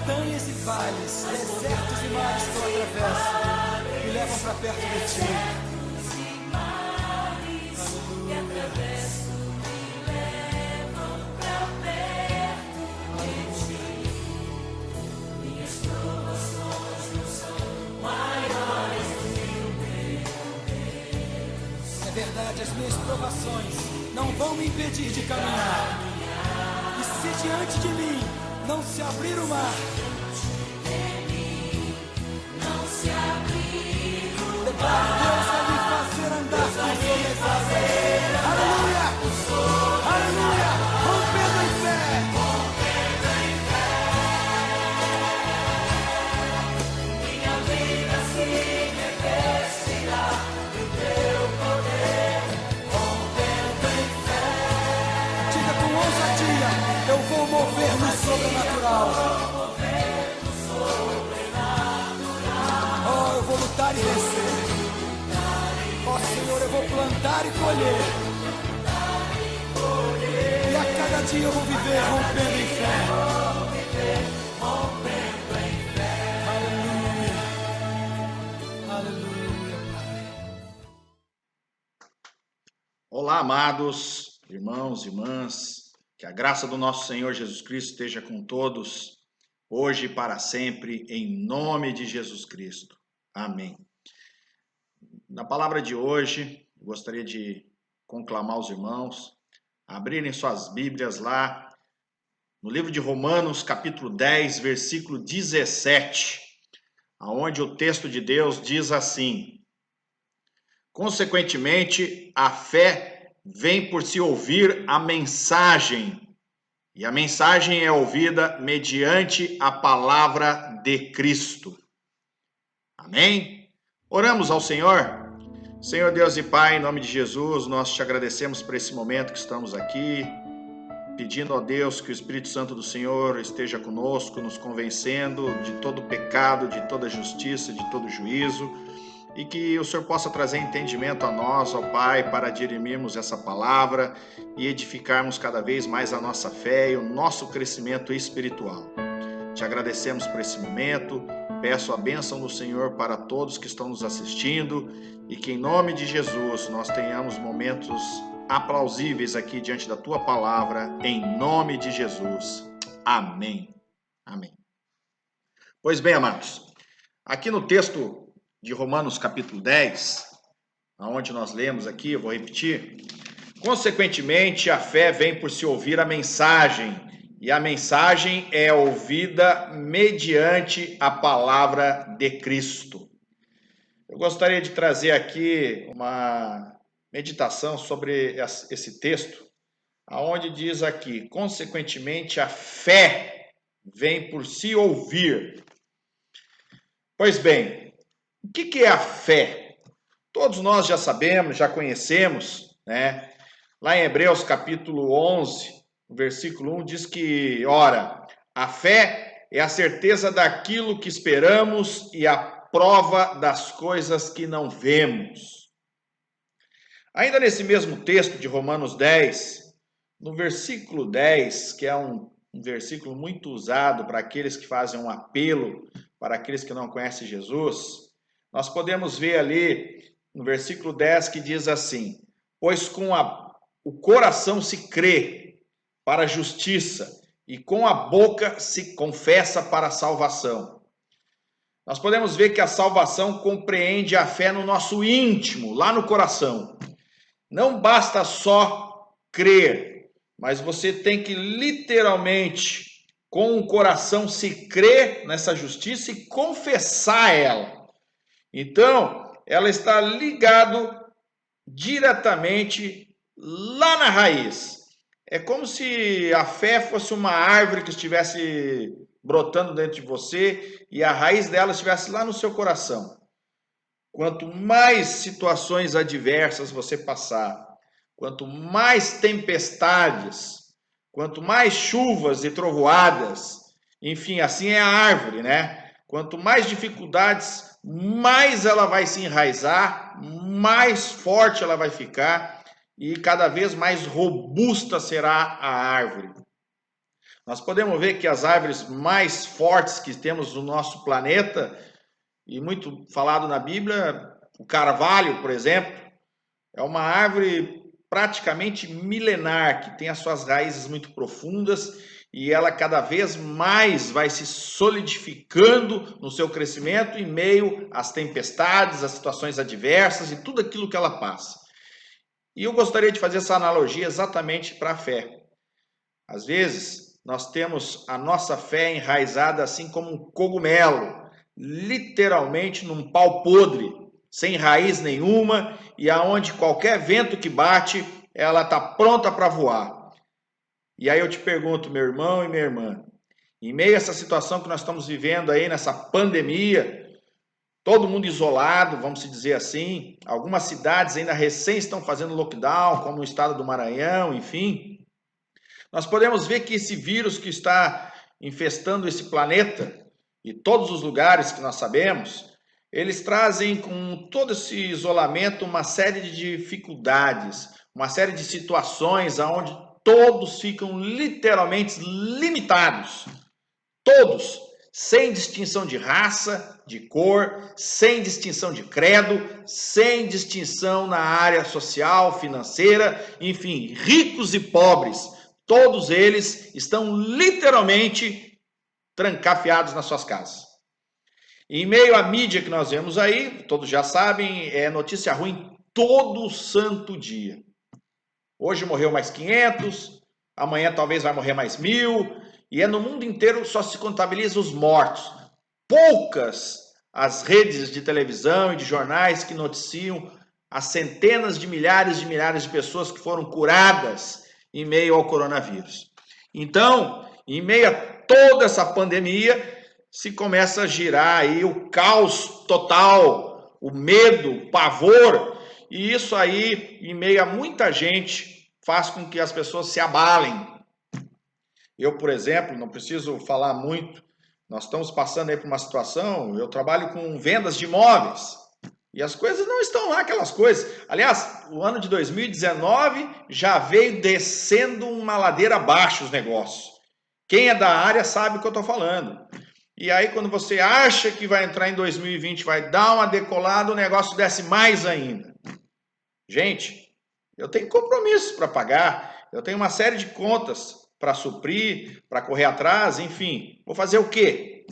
montanhas e vales, desertos e mares que eu atravesso, me levam para perto de ti. É verdade, as minhas provações não vão me impedir de caminhar. E se diante de mim não se abrir o mar, declaro Deus vai me fazer andar por sobre as águas. Aleluia! Aleluia! Rompendo em fé! Minha vida se revestirá do teu poder, rompendo em fé. Diga com ousadia: eu vou mover no sobrenatural. Oh, eu vou lutar e vencer. Oh, Senhor, eu vou plantar e colher. E a cada dia eu vou viver rompendo em fé. Aleluia. Aleluia, Pai. Olá, amados irmãos e irmãs. Que a graça do nosso Senhor Jesus Cristo esteja com todos, hoje e para sempre, em nome de Jesus Cristo. Amém. Na palavra de hoje, gostaria de conclamar os irmãos a abrirem suas Bíblias lá no livro de Romanos, capítulo 10, versículo 17, aonde o texto de Deus diz assim: consequentemente, a fé vem por se ouvir a mensagem, e a mensagem é ouvida mediante a palavra de Cristo. Amém? Oramos ao Senhor. Senhor Deus e Pai, em nome de Jesus, nós te agradecemos por esse momento que estamos aqui, pedindo a Deus que o Espírito Santo do Senhor esteja conosco, nos convencendo de todo pecado, de toda justiça, de todo juízo, e que o Senhor possa trazer entendimento a nós, ó Pai, para dirimirmos essa palavra e edificarmos cada vez mais a nossa fé e o nosso crescimento espiritual. Te agradecemos por esse momento, peço a bênção do Senhor para todos que estão nos assistindo e que em nome de Jesus nós tenhamos momentos aplausíveis aqui diante da Tua palavra, em nome de Jesus. Amém. Amém. Pois bem, amados, aqui no texto de Romanos capítulo 10, aonde nós lemos aqui, eu vou repetir: consequentemente, a fé vem por se ouvir a mensagem, e a mensagem é ouvida mediante a palavra de Cristo. Eu gostaria de trazer aqui uma meditação sobre esse texto, aonde diz aqui: consequentemente, a fé vem por se ouvir. Pois bem, o que é a fé? Todos nós já sabemos, já conhecemos, né? Lá em Hebreus capítulo 11, versículo 1, diz que, ora, a fé é a certeza daquilo que esperamos e a prova das coisas que não vemos. Ainda nesse mesmo texto de Romanos 10, no versículo 10, que é um versículo muito usado para aqueles que fazem um apelo, para aqueles que não conhecem Jesus, nós podemos ver ali no versículo 10 que diz assim: pois com o coração se crê para a justiça e com a boca se confessa para a salvação. Nós podemos ver que a salvação compreende a fé no nosso íntimo, lá no coração. Não basta só crer, mas você tem que literalmente, com o coração, se crer nessa justiça e confessar ela. Então, ela está ligada diretamente lá na raiz. É como se a fé fosse uma árvore que estivesse brotando dentro de você e a raiz dela estivesse lá no seu coração. Quanto mais situações adversas você passar, quanto mais tempestades, quanto mais chuvas e trovoadas, enfim, assim é a árvore, né? Quanto mais dificuldades, mais ela vai se enraizar, mais forte ela vai ficar e cada vez mais robusta será a árvore. Nós podemos ver que as árvores mais fortes que temos no nosso planeta, e muito falado na Bíblia, o carvalho, por exemplo, é uma árvore praticamente milenar, que tem as suas raízes muito profundas e ela cada vez mais vai se solidificando no seu crescimento em meio às tempestades, às situações adversas e tudo aquilo que ela passa. E eu gostaria de fazer essa analogia exatamente para a fé. Às vezes, nós temos a nossa fé enraizada assim como um cogumelo, literalmente num pau podre, sem raiz nenhuma, e aonde qualquer vento que bate, ela está pronta para voar. E aí eu te pergunto, meu irmão e minha irmã, em meio a essa situação que nós estamos vivendo aí, nessa pandemia, todo mundo isolado, vamos dizer assim, algumas cidades ainda recém estão fazendo lockdown, como o estado do Maranhão, enfim, nós podemos ver que esse vírus que está infestando esse planeta, e todos os lugares que nós sabemos, eles trazem com todo esse isolamento uma série de dificuldades, uma série de situações onde todos ficam literalmente limitados. Todos, sem distinção de raça, de cor, sem distinção de credo, sem distinção na área social, financeira, enfim, ricos e pobres, todos eles estão literalmente trancafiados nas suas casas. Em meio à mídia que nós vemos aí, todos já sabem, é notícia ruim todo santo dia. Hoje morreu mais 500, amanhã talvez vai morrer mais 1000, e é no mundo inteiro só se contabiliza os mortos. Poucas as redes de televisão e de jornais que noticiam as centenas de milhares de pessoas que foram curadas em meio ao coronavírus. Então, em meio a toda essa pandemia, se começa a girar aí o caos total, o medo, o pavor, e isso aí, em meio a muita gente, faz com que as pessoas se abalem. Eu, por exemplo, não preciso falar muito, nós estamos passando aí por uma situação, eu trabalho com vendas de imóveis, e as coisas não estão lá, aquelas coisas. Aliás, o ano de 2019 já veio descendo uma ladeira abaixo os negócios. Quem é da área sabe o que eu estou falando. E aí, quando você acha que vai entrar em 2020, vai dar uma decolada, o negócio desce mais ainda. Gente, eu tenho compromissos para pagar, eu tenho uma série de contas para suprir, para correr atrás, enfim. Vou fazer o quê?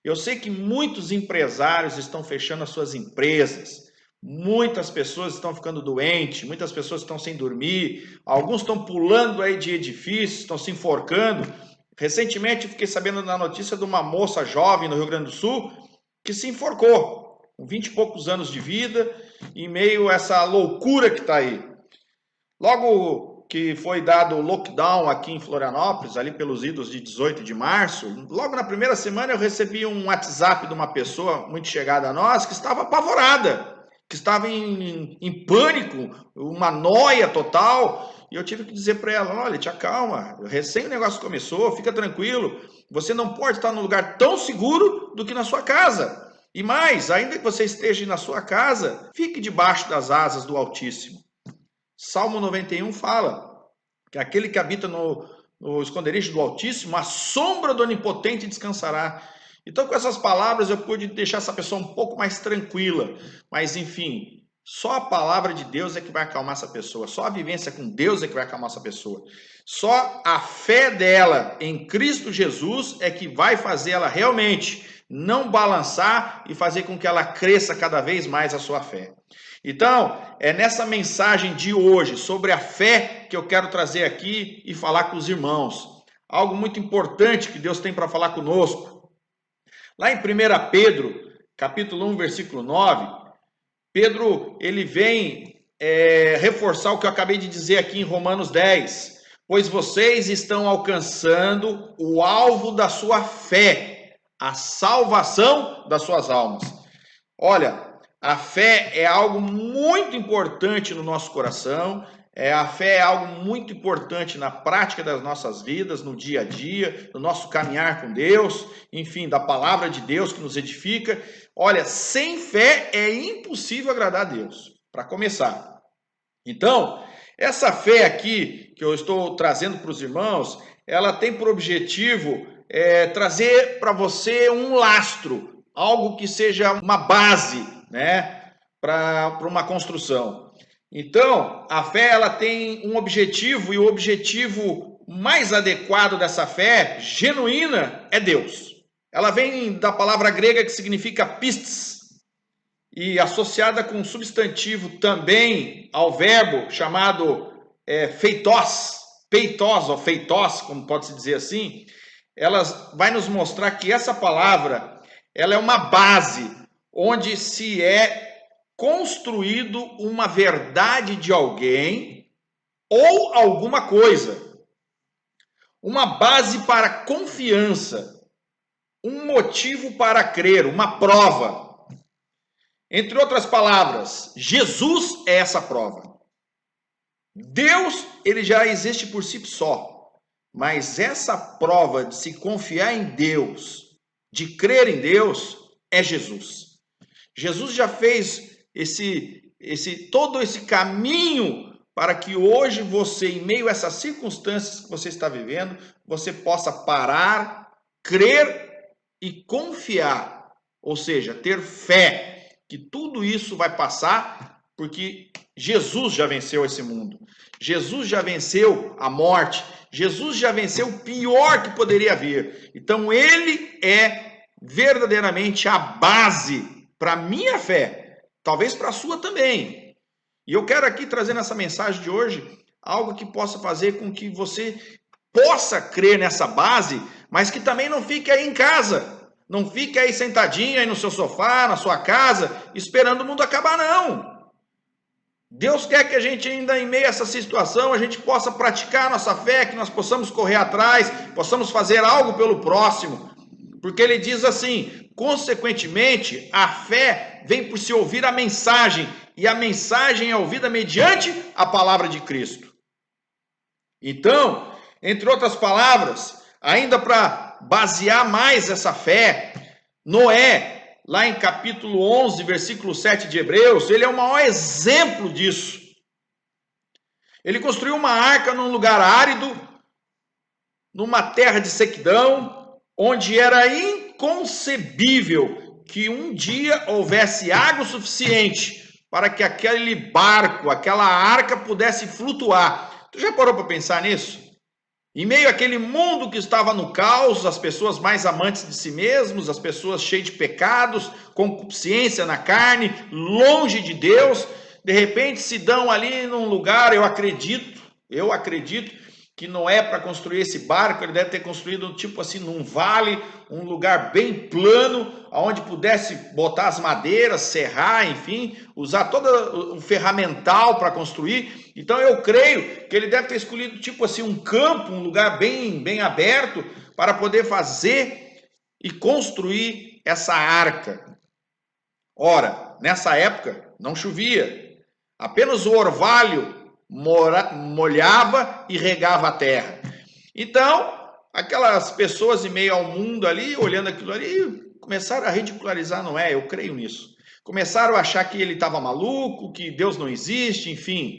Eu sei que muitos empresários estão fechando as suas empresas, muitas pessoas estão ficando doentes, muitas pessoas estão sem dormir, alguns estão pulando aí de edifícios, estão se enforcando. Recentemente eu fiquei sabendo da notícia de uma moça jovem no Rio Grande do Sul que se enforcou, com 20 e poucos anos de vida, em meio a essa loucura que está aí. Logo que foi dado o lockdown aqui em Florianópolis, ali pelos idos de 18 de março, logo na primeira semana eu recebi um WhatsApp de uma pessoa muito chegada a nós que estava apavorada, que estava em pânico, uma noia total. E eu tive que dizer para ela, olha, te acalma, recém o negócio começou, fica tranquilo, você não pode estar num lugar tão seguro do que na sua casa. E mais, ainda que você esteja na sua casa, fique debaixo das asas do Altíssimo. Salmo 91 fala que aquele que habita no esconderijo do Altíssimo, a sombra do Onipotente descansará. Então, com essas palavras, eu pude deixar essa pessoa um pouco mais tranquila. Mas, enfim, só a palavra de Deus é que vai acalmar essa pessoa. Só a vivência com Deus é que vai acalmar essa pessoa. Só a fé dela em Cristo Jesus é que vai fazer ela realmente não balançar e fazer com que ela cresça cada vez mais a sua fé. Então, é nessa mensagem de hoje sobre a fé que eu quero trazer aqui e falar com os irmãos. Algo muito importante que Deus tem para falar conosco. Lá em 1 Pedro, capítulo 1, versículo 9, Pedro ele vem reforçar o que eu acabei de dizer aqui em Romanos 10. Pois vocês estão alcançando o alvo da sua fé, a salvação das suas almas. Olha, a fé é algo muito importante no nosso coração, a fé é algo muito importante na prática das nossas vidas, no dia a dia, no nosso caminhar com Deus, enfim, da palavra de Deus que nos edifica. Olha, sem fé é impossível agradar a Deus, para começar. Então, essa fé aqui que eu estou trazendo para os irmãos, ela tem por objetivo trazer para você um lastro, algo que seja uma base, né, para uma construção. Então, a fé ela tem um objetivo, e o objetivo mais adequado dessa fé, genuína, é Deus. Ela vem da palavra grega que significa pistes, e associada com um substantivo também ao verbo chamado feitos, peitos ou feitos, como pode-se dizer assim. Ela vai nos mostrar que essa palavra ela é uma base onde se é construído uma verdade de alguém ou alguma coisa. Uma base para confiança, um motivo para crer, uma prova. Entre outras palavras, Jesus é essa prova. Deus, ele já existe por si só, mas essa prova de se confiar em Deus, de crer em Deus, é Jesus. Jesus já fez todo esse caminho para que hoje você, em meio a essas circunstâncias que você está vivendo, você possa parar, crer e confiar, ou seja, ter fé que tudo isso vai passar, porque Jesus já venceu esse mundo. Jesus já venceu a morte. Jesus já venceu o pior que poderia vir. Então ele é verdadeiramente a base para a minha fé, talvez para a sua também. E eu quero aqui trazer nessa mensagem de hoje algo que possa fazer com que você possa crer nessa base, mas que também não fique aí em casa. Não fique aí sentadinho aí no seu sofá, na sua casa, esperando o mundo acabar, não. Deus quer que a gente ainda em meio a essa situação, a gente possa praticar a nossa fé, que nós possamos correr atrás, possamos fazer algo pelo próximo. Porque ele diz assim, consequentemente, a fé vem por se ouvir a mensagem, e a mensagem é ouvida mediante a palavra de Cristo. Então, entre outras palavras, ainda para basear mais essa fé, Noé, lá em capítulo 11, versículo 7 de Hebreus, ele é o maior exemplo disso. Ele construiu uma arca num lugar árido, numa terra de sequidão, onde era inconcebível que um dia houvesse água suficiente para que aquele barco, aquela arca pudesse flutuar. Tu já parou para pensar nisso? Em meio àquele mundo que estava no caos, as pessoas mais amantes de si mesmos, as pessoas cheias de pecados, concupiscência na carne, longe de Deus, de repente se dão ali num lugar, eu acredito que Noé, para construir esse barco, ele deve ter construído tipo assim num vale, um lugar bem plano, onde pudesse botar as madeiras, serrar, enfim, usar todo o ferramental para construir. Então eu creio que ele deve ter escolhido tipo assim um campo, um lugar bem aberto, para poder fazer e construir essa arca. Ora, nessa época não chovia, apenas o orvalho molhava e regava a terra. Então, aquelas pessoas em meio ao mundo ali, olhando aquilo ali, começaram a ridicularizar Noé, eu creio nisso. Começaram a achar que ele estava maluco, que Deus não existe, enfim.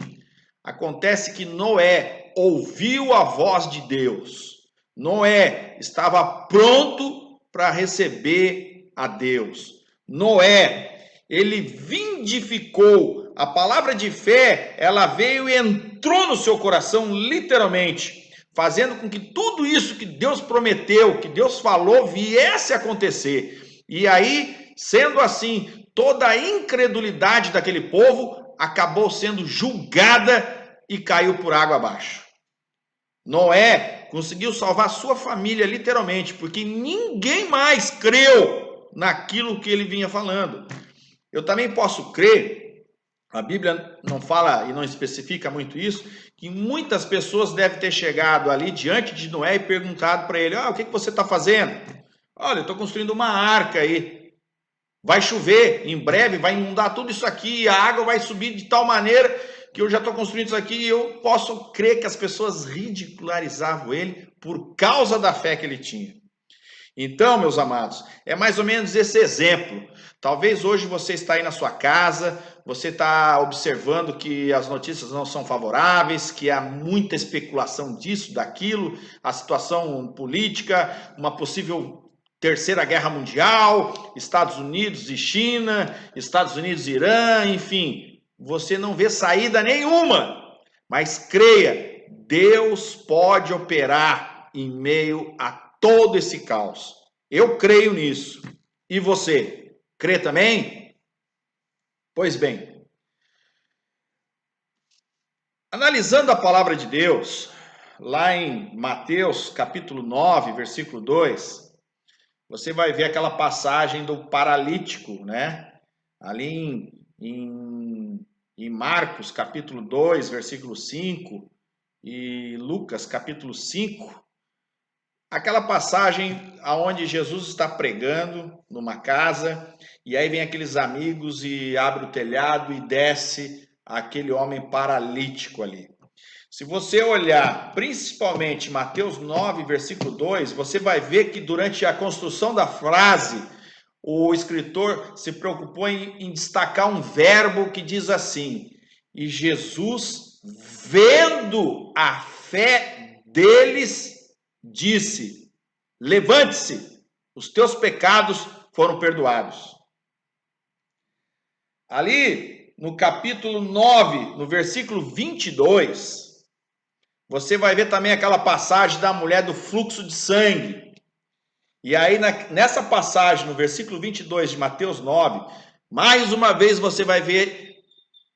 Acontece que Noé ouviu a voz de Deus. Noé estava pronto para receber a Deus. Noé, ele vindificou. A palavra de fé, ela veio e entrou no seu coração, literalmente, fazendo com que tudo isso que Deus prometeu, que Deus falou, viesse a acontecer. E aí, sendo assim, toda a incredulidade daquele povo acabou sendo julgada e caiu por água abaixo. Noé conseguiu salvar sua família, literalmente, porque ninguém mais creu naquilo que ele vinha falando. Eu também posso crer, a Bíblia não fala e não especifica muito isso, que muitas pessoas devem ter chegado ali diante de Noé e perguntado para ele, o que você está fazendo? Olha, eu estou construindo uma arca aí, vai chover, em breve vai inundar tudo isso aqui, a água vai subir de tal maneira que eu já estou construindo isso aqui, e eu posso crer que as pessoas ridicularizavam ele por causa da fé que ele tinha. Então, meus amados, é mais ou menos esse exemplo. Talvez hoje você está aí na sua casa, você está observando que as notícias não são favoráveis, que há muita especulação disso, daquilo, a situação política, uma possível terceira guerra mundial, Estados Unidos e China, Estados Unidos e Irã, enfim, você não vê saída nenhuma, mas creia, Deus pode operar em meio a todo esse caos. Eu creio nisso. E você, crê também? Pois bem, analisando a palavra de Deus, lá em Mateus capítulo 9, versículo 2, você vai ver aquela passagem do paralítico, né? Ali em Marcos capítulo 2, versículo 5 e Lucas capítulo 5, aquela passagem aonde Jesus está pregando numa casa e aí vem aqueles amigos e abre o telhado e desce aquele homem paralítico ali. Se você olhar principalmente Mateus 9, versículo 2, você vai ver que durante a construção da frase, o escritor se preocupou em destacar um verbo que diz assim: e Jesus, vendo a fé deles, disse: levante-se, os teus pecados foram perdoados. Ali no capítulo 9, no versículo 22, você vai ver também aquela passagem da mulher do fluxo de sangue. E aí nessa passagem, no versículo 22 de Mateus 9, mais uma vez você vai ver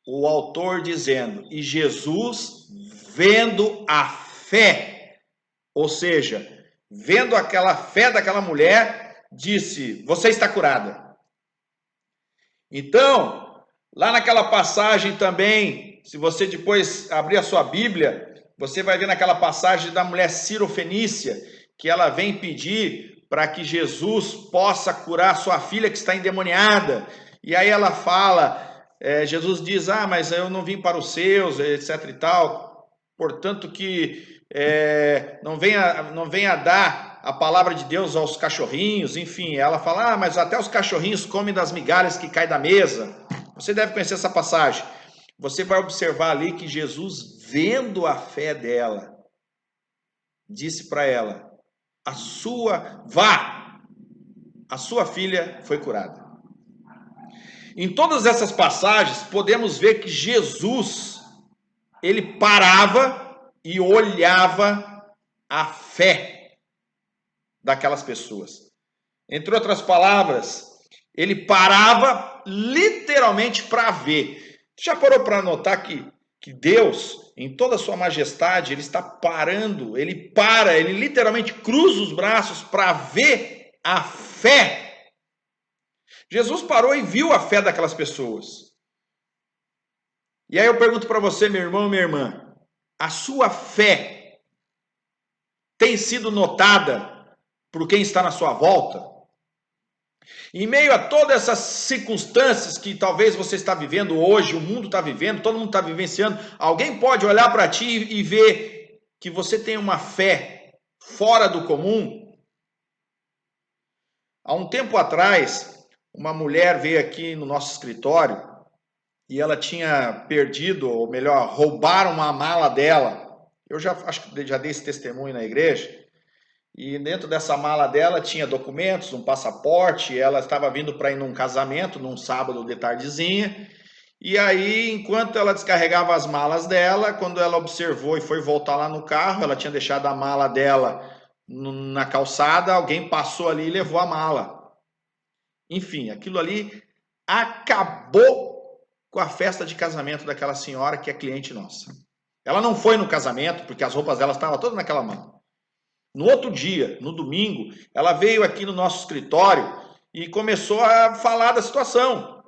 o autor dizendo: e Jesus, vendo a fé, ou seja, vendo aquela fé daquela mulher, disse: você está curada. Então, lá naquela passagem também, se você depois abrir a sua Bíblia, você vai ver naquela passagem da mulher Cirofenícia, que ela vem pedir para que Jesus possa curar sua filha que está endemoniada. E aí ela fala, Jesus diz: mas eu não vim para os seus, etc e tal. Portanto que não venha dar a palavra de Deus aos cachorrinhos. Enfim, ela fala: mas até os cachorrinhos comem das migalhas que caem da mesa. Você deve conhecer essa passagem. Você vai observar ali que Jesus, vendo a fé dela, disse para ela: a sua filha foi curada. Em todas essas passagens, podemos ver que Jesus, ele parava e olhava a fé daquelas pessoas. Entre outras palavras, ele parava literalmente para ver. Já parou para notar que Deus, em toda a sua majestade, ele está parando, ele literalmente cruza os braços para ver a fé. Jesus parou e viu a fé daquelas pessoas. E aí eu pergunto para você, meu irmão, minha irmã, a sua fé tem sido notada por quem está na sua volta? Em meio a todas essas circunstâncias que talvez você está vivendo hoje, o mundo está vivendo, todo mundo está vivenciando, alguém pode olhar para ti e ver que você tem uma fé fora do comum? Há um tempo atrás, uma mulher veio aqui no nosso escritório e ela tinha perdido, ou melhor, roubaram uma mala dela. Eu acho que já dei esse testemunho na igreja. E dentro dessa mala dela tinha documentos, um passaporte. Ela estava vindo para ir num casamento, num sábado de tardezinha. E aí, enquanto ela descarregava as malas dela, quando ela observou e foi voltar lá no carro, ela tinha deixado a mala dela na calçada, alguém passou ali e levou a mala. Enfim, aquilo ali acabou com a festa de casamento daquela senhora que é cliente nossa. Ela não foi no casamento porque as roupas dela estavam todas naquela mala. No outro dia, no domingo, ela veio aqui no nosso escritório e começou a falar da situação.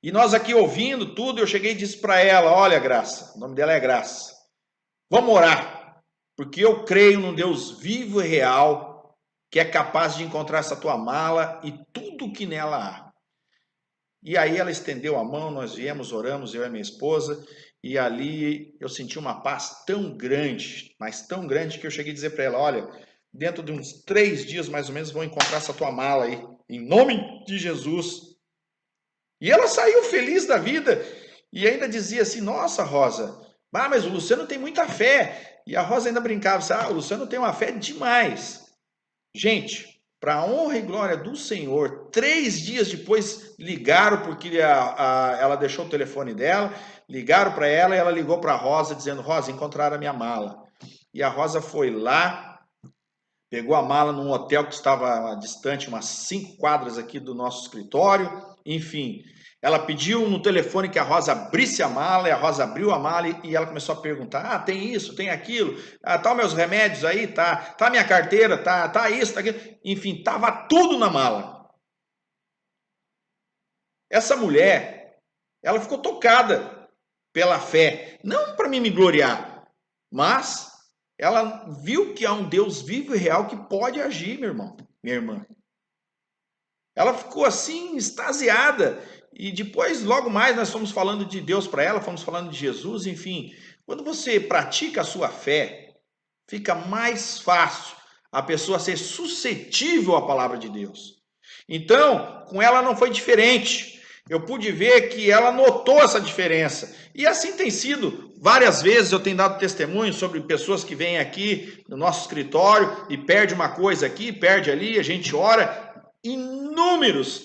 E nós aqui ouvindo tudo, eu cheguei e disse para ela: olha, Graça, o nome dela é Graça, vamos orar, porque eu creio num Deus vivo e real, que é capaz de encontrar essa tua mala e tudo que nela há. E aí ela estendeu a mão, nós viemos, oramos, eu e minha esposa, e ali eu senti uma paz tão grande, mas tão grande, que eu cheguei a dizer para ela: olha, dentro de uns 3 dias mais ou menos vou encontrar essa tua mala aí, em nome de Jesus. E ela saiu feliz da vida e ainda dizia assim: nossa, Rosa, mas o Luciano tem muita fé. E a Rosa ainda brincava assim: o Luciano tem uma fé demais. Gente, para a honra e glória do Senhor, 3 dias depois ligaram, porque ela deixou o telefone dela, ligaram para ela e ela ligou para a Rosa dizendo: Rosa, encontraram a minha mala. E a Rosa foi lá, pegou a mala num hotel que estava distante, umas 5 quadras aqui do nosso escritório, enfim. Ela pediu no telefone que a Rosa abrisse a mala, e a Rosa abriu a mala e ela começou a perguntar: tem isso, tem aquilo, tá os meus remédios aí, tá minha carteira, tá isso, tá aquilo. Enfim, tava tudo na mala. Essa mulher, ela ficou tocada pela fé, não para mim me gloriar, mas ela viu que há um Deus vivo e real que pode agir, meu irmão, minha irmã. Ela ficou assim, extasiada. E depois, logo mais, nós fomos falando de Deus para ela, fomos falando de Jesus, enfim. Quando você pratica a sua fé, fica mais fácil a pessoa ser suscetível à palavra de Deus. Então, com ela não foi diferente. Eu pude ver que ela notou essa diferença. E assim tem sido. Várias vezes eu tenho dado testemunho sobre pessoas que vêm aqui no nosso escritório e perde uma coisa aqui, perde ali, a gente ora. Inúmeras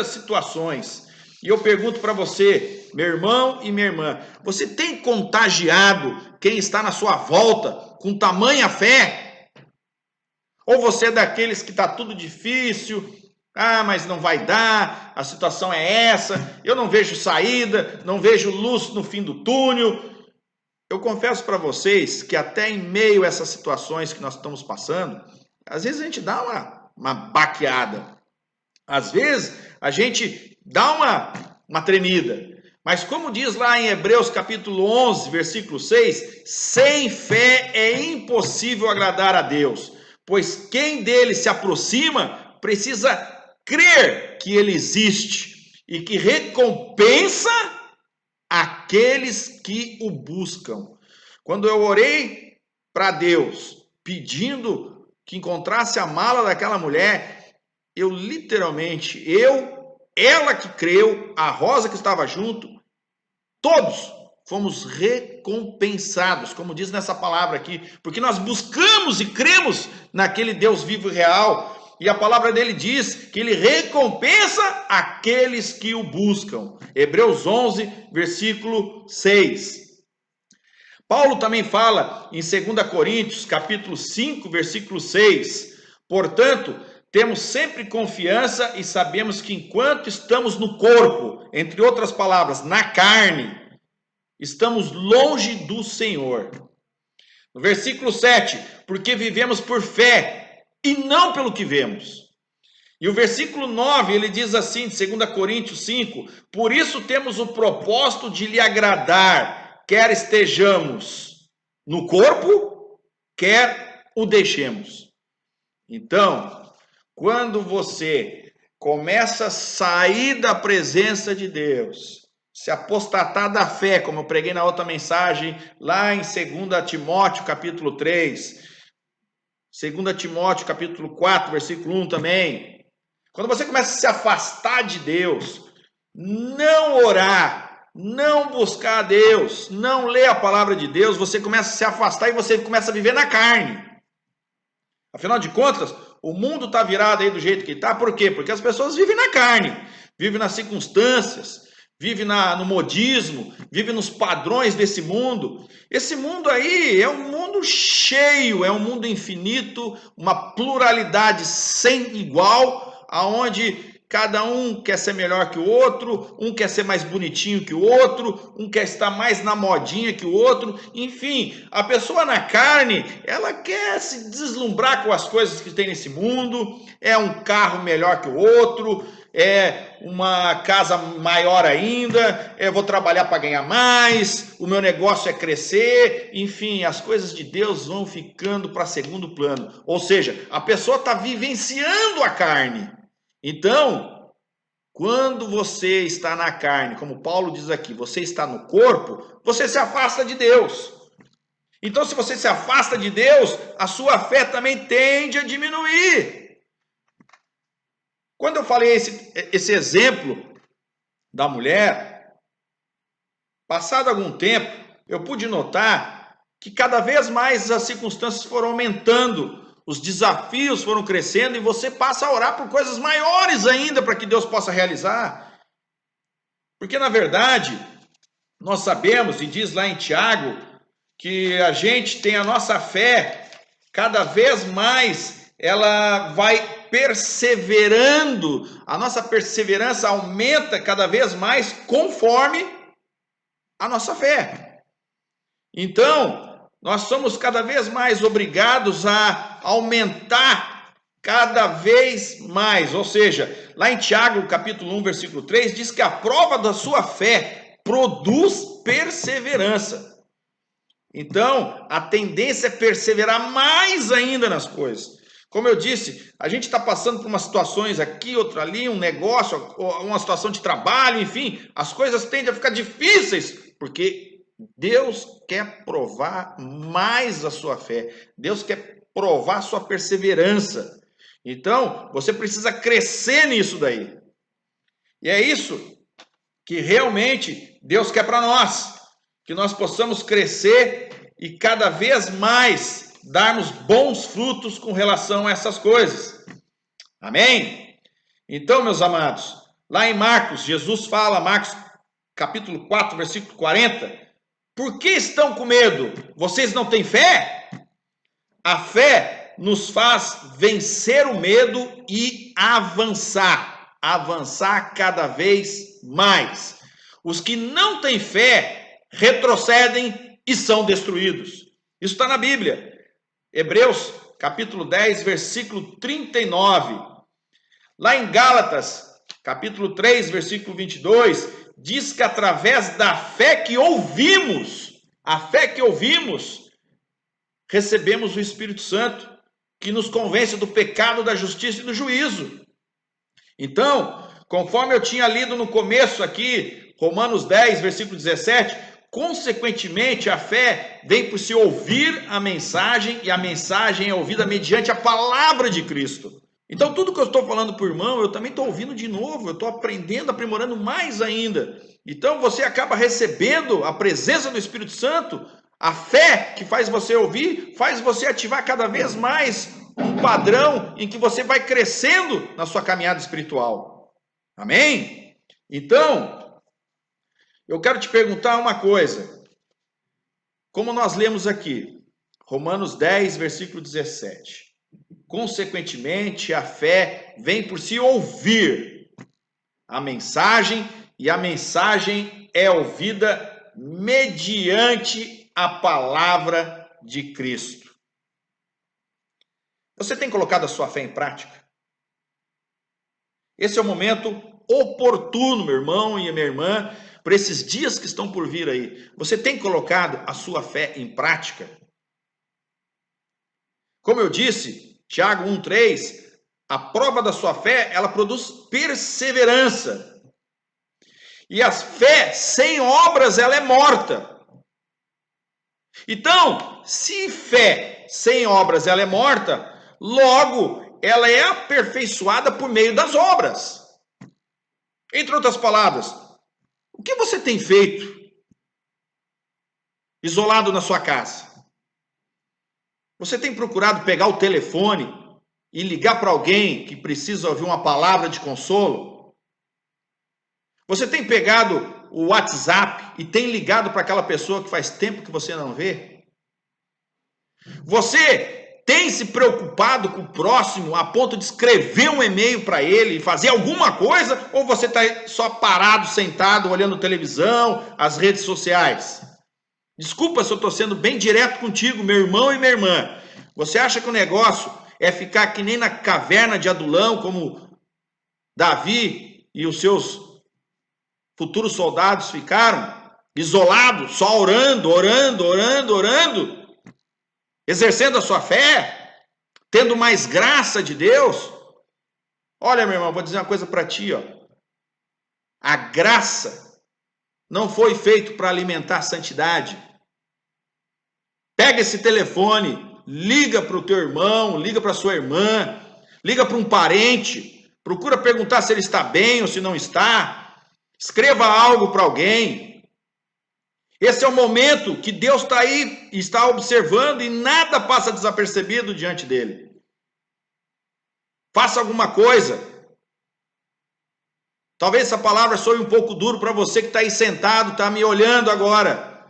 situações. E eu pergunto para você, meu irmão e minha irmã, você tem contagiado quem está na sua volta com tamanha fé? Ou você é daqueles que está tudo difícil, mas não vai dar, a situação é essa, eu não vejo saída, não vejo luz no fim do túnel. Eu confesso para vocês que até em meio a essas situações que nós estamos passando, às vezes a gente dá uma baqueada. Às vezes a gente dá uma tremida. Mas como diz lá em Hebreus capítulo 11, versículo 6, sem fé é impossível agradar a Deus, pois quem dele se aproxima precisa crer que ele existe e que recompensa aqueles que o buscam. Quando eu orei para Deus pedindo que encontrasse a mala daquela mulher, eu literalmente, ela que creu, a Rosa que estava junto, todos fomos recompensados, como diz nessa palavra aqui, porque nós buscamos e cremos naquele Deus vivo e real, e a palavra dele diz que ele recompensa aqueles que o buscam. Hebreus 11, versículo 6. Paulo também fala em 2 Coríntios, capítulo 5, versículo 6. Portanto, temos sempre confiança e sabemos que enquanto estamos no corpo, entre outras palavras, na carne, estamos longe do Senhor. No versículo 7, porque vivemos por fé e não pelo que vemos. E o versículo 9, ele diz assim, 2 Coríntios 5, por isso temos o propósito de lhe agradar, quer estejamos no corpo, quer o deixemos. Então, quando você começa a sair da presença de Deus, se apostatar da fé, como eu preguei na outra mensagem, lá em 2 Timóteo, capítulo 3, 2 Timóteo, capítulo 4, versículo 1 também. Quando você começa a se afastar de Deus, não orar, não buscar a Deus, não ler a palavra de Deus, você começa a se afastar e você começa a viver na carne. Afinal de contas, o mundo está virado aí do jeito que está, por quê? Porque as pessoas vivem na carne, vivem nas circunstâncias, vivem no modismo, vivem nos padrões desse mundo. Esse mundo aí é um mundo cheio, é um mundo infinito, uma pluralidade sem igual, aonde cada um quer ser melhor que o outro, um quer ser mais bonitinho que o outro, um quer estar mais na modinha que o outro. Enfim, a pessoa na carne, ela quer se deslumbrar com as coisas que tem nesse mundo, é um carro melhor que o outro, é uma casa maior ainda, eu vou trabalhar para ganhar mais, o meu negócio é crescer, enfim, as coisas de Deus vão ficando para segundo plano. Ou seja, a pessoa está vivenciando a carne. Então, quando você está na carne, como Paulo diz aqui, você está no corpo, você se afasta de Deus. Então, se você se afasta de Deus, a sua fé também tende a diminuir. Quando eu falei esse exemplo da mulher, passado algum tempo, eu pude notar que cada vez mais as circunstâncias foram aumentando, os desafios foram crescendo e você passa a orar por coisas maiores ainda para que Deus possa realizar. Porque na verdade, nós sabemos, e diz lá em Tiago, que a gente tem a nossa fé cada vez mais, ela vai perseverando, a nossa perseverança aumenta cada vez mais conforme a nossa fé. Então, nós somos cada vez mais obrigados a aumentar cada vez mais, ou seja, lá em Tiago, capítulo 1, versículo 3, diz que a prova da sua fé produz perseverança. Então, a tendência é perseverar mais ainda nas coisas. Como eu disse, a gente está passando por umas situações aqui, outra ali, um negócio, uma situação de trabalho, enfim, as coisas tendem a ficar difíceis, porque Deus quer provar mais a sua fé, Deus quer provar a sua perseverança. Então, você precisa crescer nisso daí. E é isso que realmente Deus quer para nós, que nós possamos crescer e cada vez mais darmos bons frutos com relação a essas coisas. Amém? Então, meus amados, lá em Marcos, Jesus fala, Marcos capítulo 4, versículo 40, por que estão com medo? Vocês não têm fé? A fé nos faz vencer o medo e avançar cada vez mais. Os que não têm fé retrocedem e são destruídos. Isso está na Bíblia. Hebreus, capítulo 10, versículo 39. Lá em Gálatas, capítulo 3, versículo 22, diz que através da fé que ouvimos, recebemos o Espírito Santo, que nos convence do pecado, da justiça e do juízo. Então, conforme eu tinha lido no começo aqui, Romanos 10, versículo 17, consequentemente a fé vem por se ouvir a mensagem, e a mensagem é ouvida mediante a palavra de Cristo. Então tudo que eu estou falando por irmão, eu também estou ouvindo de novo, eu estou aprendendo, aprimorando mais ainda. Então você acaba recebendo a presença do Espírito Santo, a fé que faz você ouvir, faz você ativar cada vez mais um padrão em que você vai crescendo na sua caminhada espiritual. Amém? Então, eu quero te perguntar uma coisa. Como nós lemos aqui, Romanos 10, versículo 17. Consequentemente, a fé vem por se ouvir a mensagem, e a mensagem é ouvida mediante a palavra de Cristo. Você tem colocado a sua fé em prática? Esse é o momento oportuno, meu irmão e minha irmã, para esses dias que estão por vir aí. Você tem colocado a sua fé em prática? Como eu disse, Tiago 1,3, a prova da sua fé, ela produz perseverança. E a fé sem obras, ela é morta. Então, se fé sem obras, ela é morta, logo, ela é aperfeiçoada por meio das obras. Entre outras palavras, o que você tem feito isolado na sua casa? Você tem procurado pegar o telefone e ligar para alguém que precisa ouvir uma palavra de consolo? Você tem pegado o WhatsApp e tem ligado para aquela pessoa que faz tempo que você não vê? Você tem se preocupado com o próximo a ponto de escrever um e-mail para ele e fazer alguma coisa? Ou você está só parado, sentado, olhando televisão, as redes sociais? Desculpa se eu estou sendo bem direto contigo, meu irmão e minha irmã. Você acha que o negócio é ficar que nem na caverna de Adulão, como Davi e os seus futuros soldados ficaram, isolados, só orando, exercendo a sua fé, tendo mais graça de Deus? Olha, meu irmão, vou dizer uma coisa para ti, ó. A graça não foi feita para alimentar a santidade. Pega esse telefone, liga para o teu irmão, liga para a sua irmã, liga para um parente, procura perguntar se ele está bem ou se não está. Escreva algo para alguém. Esse é o momento que Deus está aí, está observando e nada passa desapercebido diante dele. Faça alguma coisa. Talvez essa palavra soe um pouco duro para você que está aí sentado, está me olhando agora.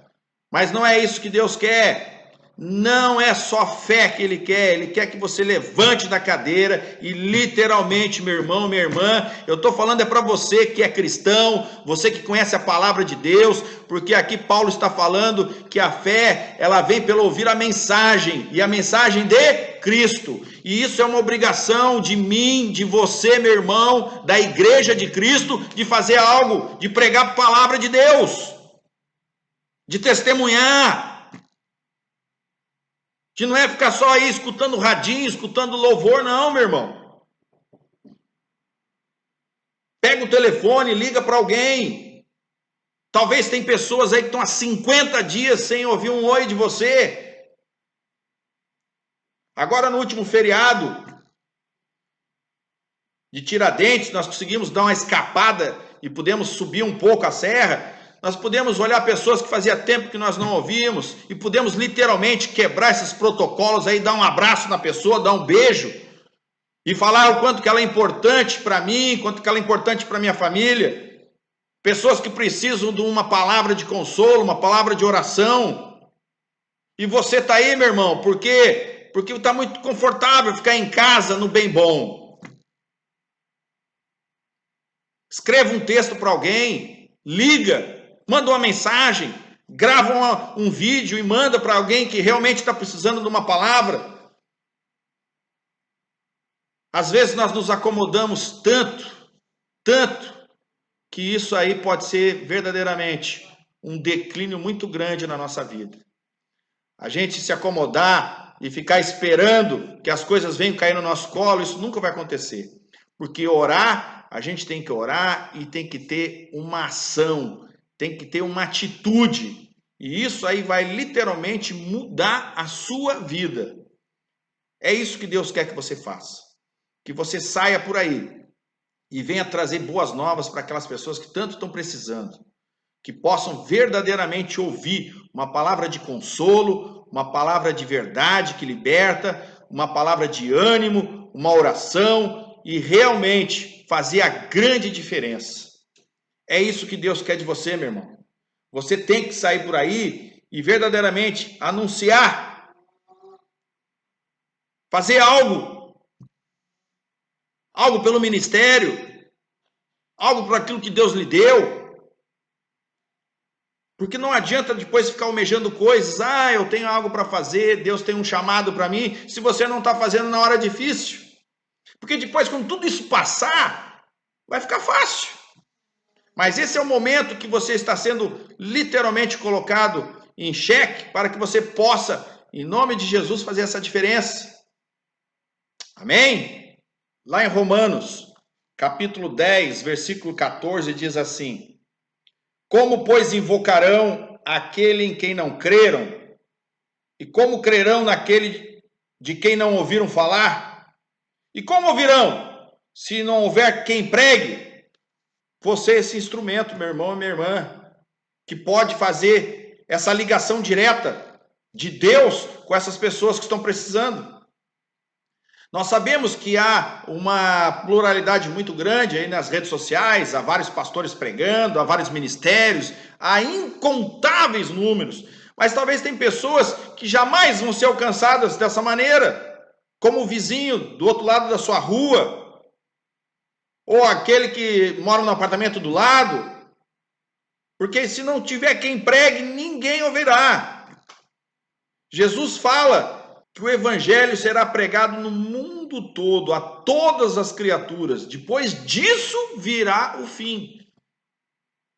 Mas não é isso que Deus quer. Não é só fé que Ele quer que você levante da cadeira e literalmente, meu irmão, minha irmã, eu estou falando é para você que é cristão, você que conhece a palavra de Deus, porque aqui Paulo está falando que a fé, ela vem pelo ouvir a mensagem, e a mensagem de Cristo, e isso é uma obrigação de mim, de você, meu irmão, da igreja de Cristo, de fazer algo, de pregar a palavra de Deus, de testemunhar, de não é ficar só aí escutando radinho, escutando louvor, não, meu irmão. Pega o telefone, liga para alguém. Talvez tem pessoas aí que estão há 50 dias sem ouvir um oi de você. Agora no último feriado de Tiradentes, nós conseguimos dar uma escapada e pudemos subir um pouco a serra. Nós podemos olhar pessoas que fazia tempo que nós não ouvíamos e podemos literalmente quebrar esses protocolos aí, dar um abraço na pessoa, dar um beijo e falar o quanto que ela é importante para mim, quanto que ela é importante para minha família. Pessoas que precisam de uma palavra de consolo, uma palavra de oração. E você está aí, meu irmão, por quê? Porque está muito confortável ficar em casa no bem bom. Escreva um texto para alguém, liga. Manda uma mensagem, grava um vídeo e manda para alguém que realmente está precisando de uma palavra. Às vezes nós nos acomodamos tanto, que isso aí pode ser verdadeiramente um declínio muito grande na nossa vida. A gente se acomodar e ficar esperando que as coisas venham cair no nosso colo, isso nunca vai acontecer. Porque orar, a gente tem que orar e tem que ter uma ação, tem que ter uma atitude, e isso aí vai literalmente mudar a sua vida. É isso que Deus quer que você faça, que você saia por aí e venha trazer boas novas para aquelas pessoas que tanto estão precisando, que possam verdadeiramente ouvir uma palavra de consolo, uma palavra de verdade que liberta, uma palavra de ânimo, uma oração e realmente fazer a grande diferença. É isso que Deus quer de você, meu irmão. Você tem que sair por aí e verdadeiramente anunciar. Fazer algo. Algo pelo ministério. Algo por aquilo que Deus lhe deu. Porque não adianta depois ficar almejando coisas. Ah, eu tenho algo para fazer, Deus tem um chamado para mim, se você não está fazendo na hora difícil. Porque depois, quando tudo isso passar, vai ficar fácil. Mas esse é o momento que você está sendo literalmente colocado em xeque para que você possa, em nome de Jesus, fazer essa diferença. Amém? Lá em Romanos, capítulo 10, versículo 14, diz assim: Como, pois, invocarão aquele em quem não creram? E como crerão naquele de quem não ouviram falar? E como ouvirão, se não houver quem pregue? Você é esse instrumento, meu irmão e minha irmã, que pode fazer essa ligação direta de Deus com essas pessoas que estão precisando. Nós sabemos que há uma pluralidade muito grande aí nas redes sociais, há vários pastores pregando, há vários ministérios, há incontáveis números, mas talvez tem pessoas que jamais vão ser alcançadas dessa maneira, como o vizinho do outro lado da sua rua, ou aquele que mora no apartamento do lado, porque se não tiver quem pregue, ninguém ouvirá. Jesus fala que o evangelho será pregado no mundo todo, a todas as criaturas. Depois disso virá o fim.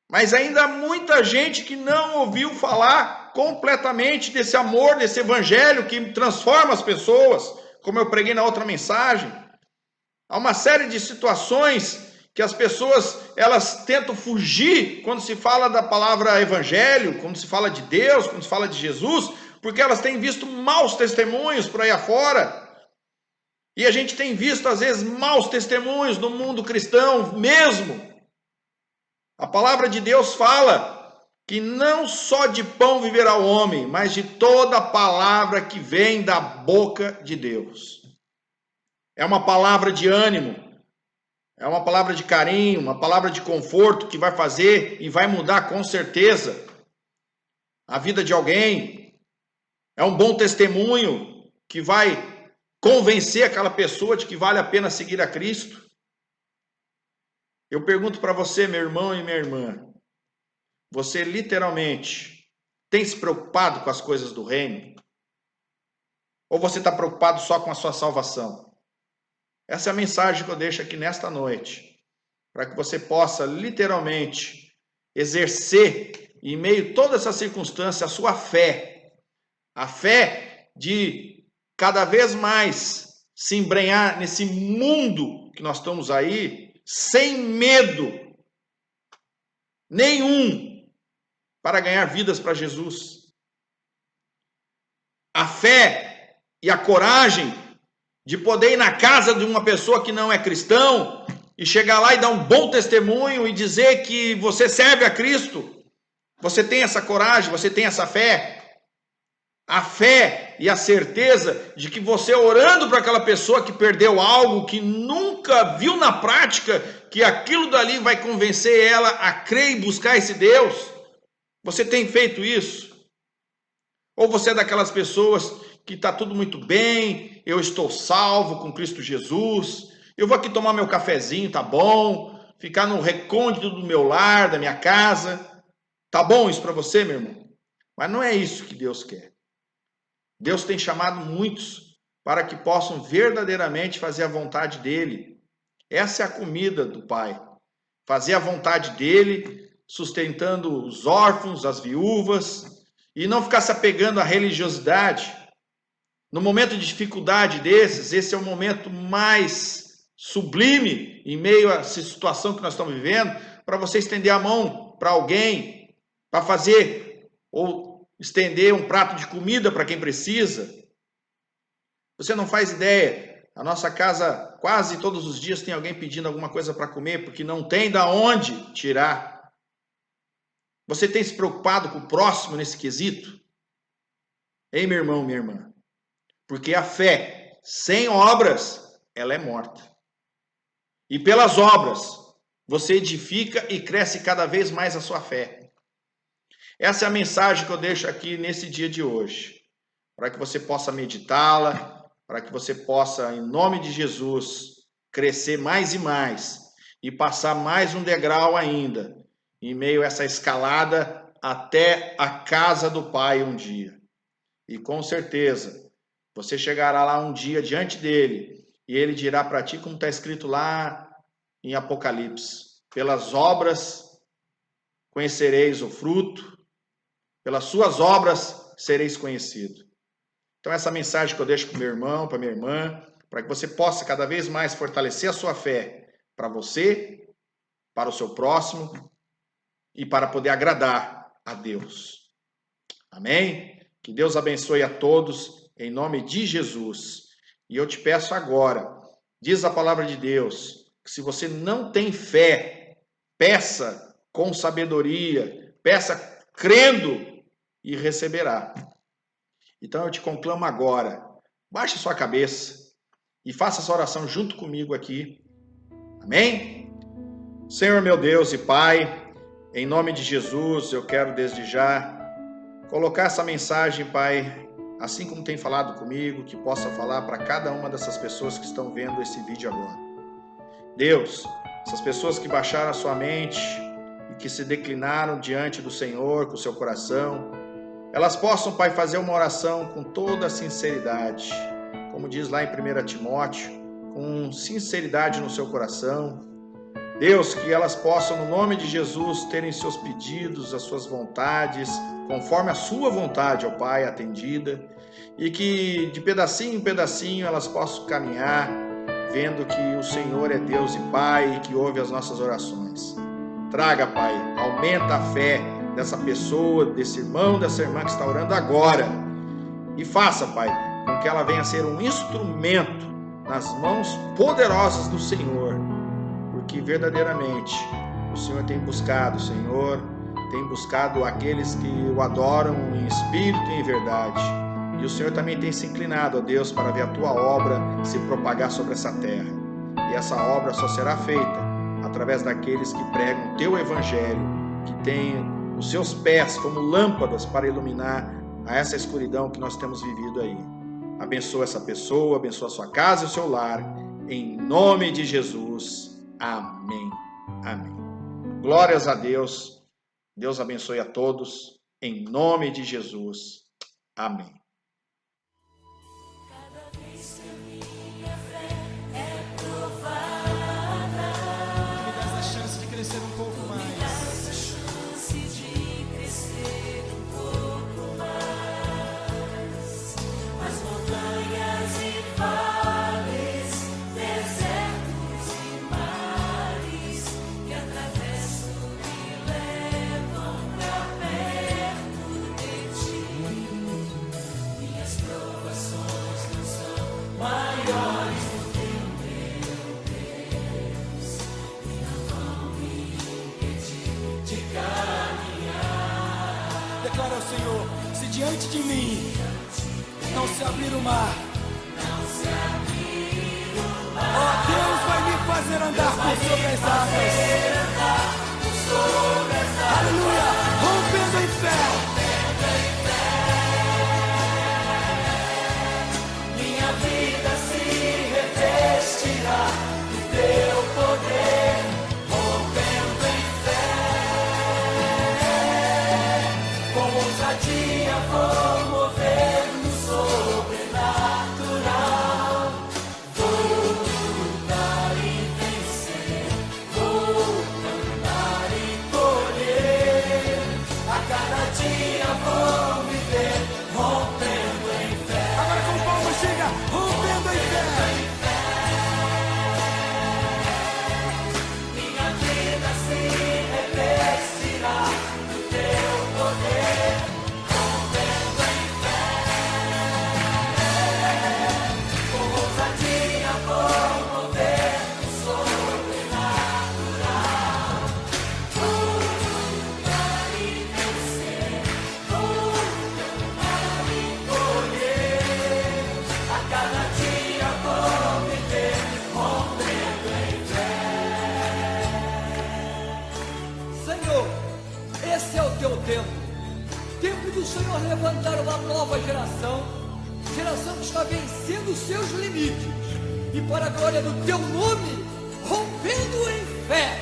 Mas ainda há muita gente que não ouviu falar completamente desse amor, desse evangelho que transforma as pessoas, como eu preguei na outra mensagem. Há uma série de situações que as pessoas, elas tentam fugir quando se fala da palavra evangelho, quando se fala de Deus, quando se fala de Jesus, porque elas têm visto maus testemunhos por aí afora. E a gente tem visto, às vezes, maus testemunhos no mundo cristão mesmo. A palavra de Deus fala que não só de pão viverá o homem, mas de toda palavra que vem da boca de Deus. É uma palavra de ânimo, é uma palavra de carinho, uma palavra de conforto que vai fazer e vai mudar com certeza a vida de alguém. É um bom testemunho que vai convencer aquela pessoa de que vale a pena seguir a Cristo. Eu pergunto para você, meu irmão e minha irmã, você literalmente tem se preocupado com as coisas do reino? Ou você está preocupado só com a sua salvação? Essa é a mensagem que eu deixo aqui nesta noite, para que você possa literalmente exercer, em meio a toda essa circunstância, a sua fé. A fé de cada vez mais se embrenhar nesse mundo que nós estamos aí, sem medo nenhum, para ganhar vidas para Jesus. A fé e a coragem de poder ir na casa de uma pessoa que não é cristão e chegar lá e dar um bom testemunho e dizer que você serve a Cristo. Você tem essa coragem, você tem essa fé. A fé e a certeza de que você orando para aquela pessoa que perdeu algo, que nunca viu na prática, que aquilo dali vai convencer ela a crer e buscar esse Deus. Você tem feito isso? Ou você é daquelas pessoas que está tudo muito bem, eu estou salvo com Cristo Jesus, eu vou aqui tomar meu cafezinho, tá bom? Ficar no recôndito do meu lar, da minha casa. Tá bom isso para você, meu irmão? Mas não é isso que Deus quer. Deus tem chamado muitos para que possam verdadeiramente fazer a vontade dele. Essa é a comida do Pai. Fazer a vontade dele, sustentando os órfãos, as viúvas, e não ficar se apegando à religiosidade. No momento de dificuldade desses, esse é o momento mais sublime, em meio a essa situação que nós estamos vivendo, para você estender a mão para alguém, para fazer ou estender um prato de comida para quem precisa. Você não faz ideia, a nossa casa quase todos os dias tem alguém pedindo alguma coisa para comer, porque não tem da onde tirar. Você tem se preocupado com o próximo nesse quesito? Ei, meu irmão, minha irmã. Porque a fé sem obras, ela é morta. E pelas obras, você edifica e cresce cada vez mais a sua fé. Essa é a mensagem que eu deixo aqui nesse dia de hoje. Para que você possa meditá-la, para que você possa, em nome de Jesus, crescer mais e mais e passar mais um degrau ainda, em meio a essa escalada até a casa do Pai um dia. E com certeza, você chegará lá um dia diante dele e ele dirá para ti, como está escrito lá em Apocalipse: pelas obras conhecereis o fruto, pelas suas obras sereis conhecido. Então essa mensagem que eu deixo para o meu irmão, para minha irmã, para que você possa cada vez mais fortalecer a sua fé para você, para o seu próximo, e para poder agradar a Deus. Amém? Que Deus abençoe a todos, em nome de Jesus. E eu te peço agora, diz a palavra de Deus, que se você não tem fé, peça com sabedoria, peça crendo e receberá. Então eu te conclamo agora, baixe sua cabeça e faça essa oração junto comigo aqui. Amém? Senhor meu Deus e Pai, em nome de Jesus, eu quero desde já colocar essa mensagem, Pai, assim como tem falado comigo, que possa falar para cada uma dessas pessoas que estão vendo esse vídeo agora. Deus, essas pessoas que baixaram a sua mente e que se declinaram diante do Senhor com o seu coração, elas possam, Pai, fazer uma oração com toda a sinceridade, como diz lá em 1 Timóteo, com sinceridade no seu coração. Deus, que elas possam, no nome de Jesus, terem seus pedidos, as suas vontades, conforme a sua vontade, ó Pai, atendida, e que de pedacinho em pedacinho elas possam caminhar, vendo que o Senhor é Deus e Pai e que ouve as nossas orações. Traga, Pai, aumenta a fé dessa pessoa, desse irmão, dessa irmã que está orando agora, e faça, Pai, com que ela venha a ser um instrumento nas mãos poderosas do Senhor, porque verdadeiramente o Senhor tem buscado, Senhor, tem buscado aqueles que o adoram em espírito e em verdade. E o Senhor também tem se inclinado, ó Deus, para ver a tua obra se propagar sobre essa terra. E essa obra só será feita através daqueles que pregam o teu evangelho, que têm os seus pés como lâmpadas para iluminar a essa escuridão que nós temos vivido aí. Abençoa essa pessoa, abençoa a sua casa e o seu lar, em nome de Jesus. Amém. Amém. Glórias a Deus. Deus abençoe a todos, em nome de Jesus. Amém. Declara ao Senhor: se diante de mim não se abrir o mar, ó Deus vai me fazer andar por sobre as águas. Aleluia, rompendo em fé. Minha vida se revestirá do teu poder, rompendo em fé. Com ousadia vou mover no sobrenatural. Vou lutar e vencer, vou cantar e colher. A cada dia vou viver, rompendo em fé. Agora com palmas chega, rompendo em fé. Minha vida se revestirá do teu poder, rompendo em fé. Com ousadia vou mover o sobrenatural. Vou lutar e vencer, vou cantar e colher. A cada dia vou viver, rompendo em fé. Senhor, esse é o teu tempo. Tempo do Senhor levantar uma nova geração. Geração que está vencendo os seus limites. E para a glória do teu nome, rompendo em fé.